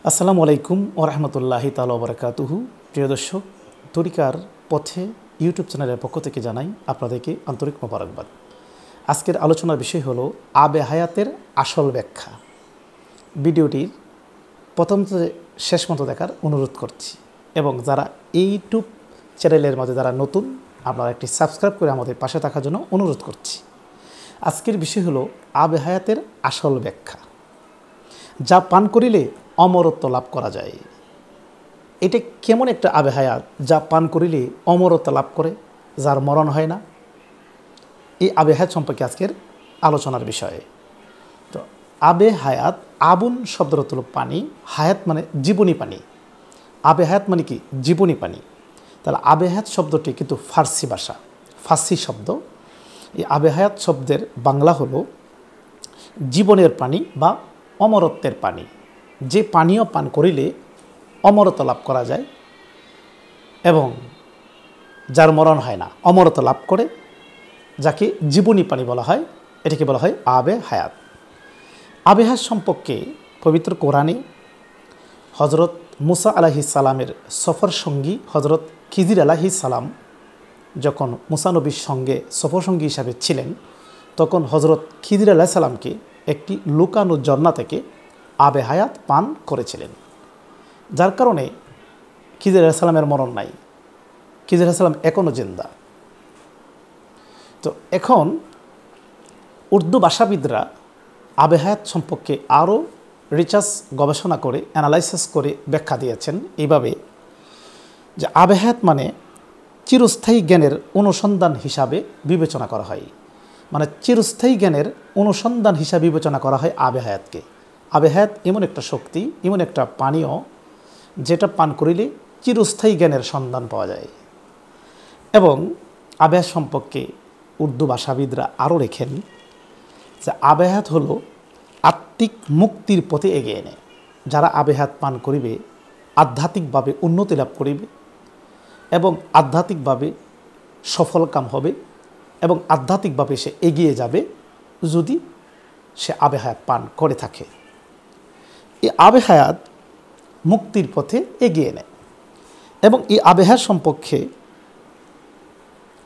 আসসালামু আলাইকুম ওয়া রাহমাতুল্লাহি তাআলা ওয়া বারাকাতুহু। প্রিয় দর্শক, তরিকার পথে ইউটিউব চ্যানেলের পক্ষ থেকে জানাই আপনাদেরকে আন্তরিক মোবারকবাদ। আজকের আলোচনার বিষয় হলো আবে হায়াতের আসল ব্যাখ্যা। ভিডিওটির প্রথম থেকে শেষ পর্যন্ত দেখার অনুরোধ করছি এবং যারা ইউটিউব চ্যানেলের মাঝে যারা নতুন, আপনারা একটি সাবস্ক্রাইব করে আমাদের পাশে থাকার জন্য অনুরোধ করছি। আজকের বিষয় হলো আবে হায়াতের আসল ব্যাখ্যা। যা পান করিলে অমরত্ব লাভ করা যায়। এটা কেমন একটা আবে হায়াত যা পান করিলে অমরত্ব লাভ করে, যার মরণ হয় না? এই আবে হায়াত সম্পর্কে আজকের আলোচনার বিষয়ে। তো আবে হায়াত, আবুন শব্দের অর্থ হলো পানি, হায়াত মানে জীবনী পানি। আবে হায়াত মানে কি? জীবনী পানি। তাহলে আবে হায়াত শব্দটি কিন্তু ফার্সি ভাষা, ফার্সি শব্দ। এই আবে হায়াত শব্দের বাংলা হলো জীবনের পানি বা অমরত্বের পানি। যে পানীয় পান করিলে অমরত্ব লাভ করা যায় এবং যার মরণ হয় না, অমরত্ব লাভ করে, যাকে জীবনী পানি বলা হয়, এটাকে বলা হয় আবে হায়াত। আবে হায়াত সম্পর্কে পবিত্র কোরআনে হজরত মুসা আলাইহিস সালামের সফর সঙ্গী হজরত খিজির আলাইহিস সালাম যখন মুসা নবীর সঙ্গে সফর সঙ্গী হিসাবে ছিলেন, তখন হজরত খিজির আলাইহিস সালামকে একটি লুকানো ঝর্ণা থেকে আবে হায়াত পান করেছিলেন, যার কারণে খিজির আলাইহিস সালামের মরণ নাই। খিজির আলাইহিস সালাম এখনও জিন্দা। তো এখন উর্দু ভাষাবিদরা আবে হায়াত সম্পর্কে আরও রিসার্চ, গবেষণা করে, অ্যানালাইসিস করে ব্যাখ্যা দিয়েছেন এইভাবে যে আবে হায়াত মানে চিরস্থায়ী জ্ঞানের অনুসন্ধান হিসাবে বিবেচনা করা হয়। মানে চিরস্থায়ী জ্ঞানের অনুসন্ধান হিসাবে বিবেচনা করা হয় আবে হায়াতকে। আবে হায়াত এমন একটা শক্তি, এমন একটা পানীয় যেটা পান করিলে চিরস্থায়ী জ্ঞানের সন্ধান পাওয়া যায়। এবং আবে হায়াত সম্পর্কে উর্দু ভাষাবিদরা আরও লেখেন যে আবে হায়াত হলো আত্মিক মুক্তির পথে এগিয়ে নেয়। যারা আবে হায়াত পান করিবে আধ্যাত্মিকভাবে উন্নতি লাভ করিবে এবং আধ্যাত্মিকভাবে সফলকাম হবে এবং আধ্যাত্মিকভাবে সে এগিয়ে যাবে যদি সে আবে হায়াত পান করে থাকে। এই আবে হায়াত মুক্তির পথে এগিয়ে নেয়। এবং এই আবে হায়াত সম্পর্কে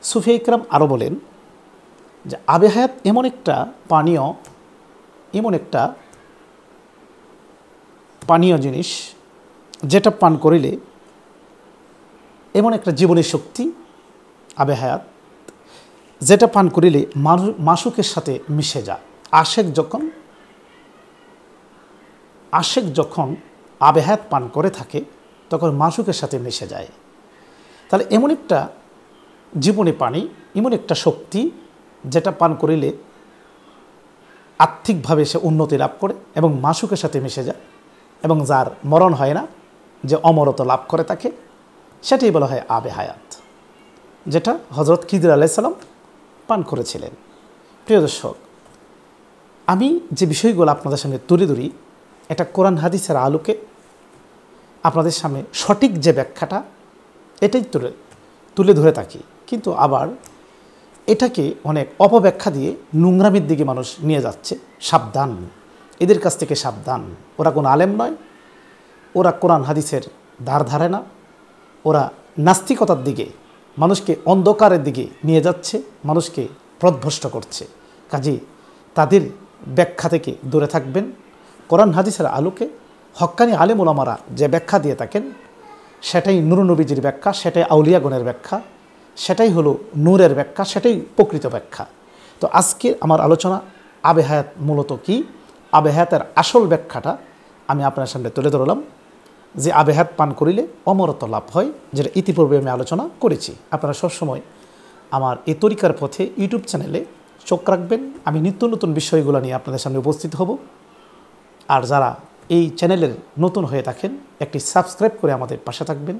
সুফি ইকরাম আরও বলেন যে আবে হায়াত এমন একটা পানীয়, এমন একটা পানীয় জিনিস যেটা পান করিলে এমন একটা জীবনী শক্তি আবে হায়াত, যেটা পান করিলে মাসুকের সাথে মিশে যায়। আশেক যখন আবে হায়াত পান করে থাকে তখন মাসুকের সাথে মিশে যায়। তাহলে এমন একটা জীবনী পানি, এমন একটা শক্তি যেটা পান করিলে আর্থিকভাবে সে উন্নতি লাভ করে এবং মাসুকের সাথে মিশে যায় এবং যার মরণ হয় না, যে অমরত্ব লাভ করে থাকে, সেটাই বলা হয় আবে হায়াত, যেটা হজরত খিজির আলাইহিস সালাম পান করেছিলেন। প্রিয় দর্শক, আমি যে বিষয়গুলো আপনাদের সামনে তুলে ধরি, এটা কোরআন হাদিসের আলোকে আপনাদের সামনে সঠিক যে ব্যাখ্যাটা, এটাই তুলে ধরে থাকি। কিন্তু আবার এটাকে অনেক অপব্যাখ্যা দিয়ে নোংরামির দিকে মানুষ নিয়ে যাচ্ছে। সাবধান, এদের কাছ থেকে সাবধান। ওরা কোনো আলেম নয়, ওরা কোরআন হাদিসের ধার ধারে না, ওরা নাস্তিকতার দিকে, মানুষকে অন্ধকারের দিকে নিয়ে যাচ্ছে, মানুষকে পথভ্রষ্ট করছে। কাজেই তাদের ব্যাখ্যা থেকে দূরে থাকবেন। কোরআন হাদিসের আলোকে হক্কানি আলেম ওলামারা যে ব্যাখ্যা দিয়ে থাকেন, সেটাই নূর নবীজির ব্যাখ্যা, সেটাই আউলিয়াগণের ব্যাখ্যা, সেটাই হলো নূরের ব্যাখ্যা, সেটাই প্রকৃত ব্যাখ্যা। তো আজকে আমার আলোচনা আবে হায়াত মূলত কি, আবে হায়াতের আসল ব্যাখ্যাটা আমি আপনার সামনে তুলে ধরলাম। যে আবে হায়াত পান করিলে অমরত্ব লাভ হয়, যেটা ইতিপূর্বে আমি আলোচনা করেছি। আপনারা সবসময় আমার এই তরিকার পথে ইউটিউব চ্যানেলে চোখ রাখবেন। আমি নিত্য নতুন বিষয়গুলো নিয়ে আপনাদের সামনে উপস্থিত হব। আর যারা এই চ্যানেলের নতুন হয়ে থাকেন, একটি সাবস্ক্রাইব করে আমাদের পাশে থাকবেন,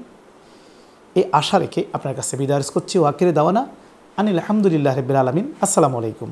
এই আশা রেখে আপনার কাছে বিদায় করছি। ওয়াকিরে দাওয়ানা আনিল আলহামদুলিল্লাহ রাব্বিল আলামিন। আসসালামু আলাইকুম।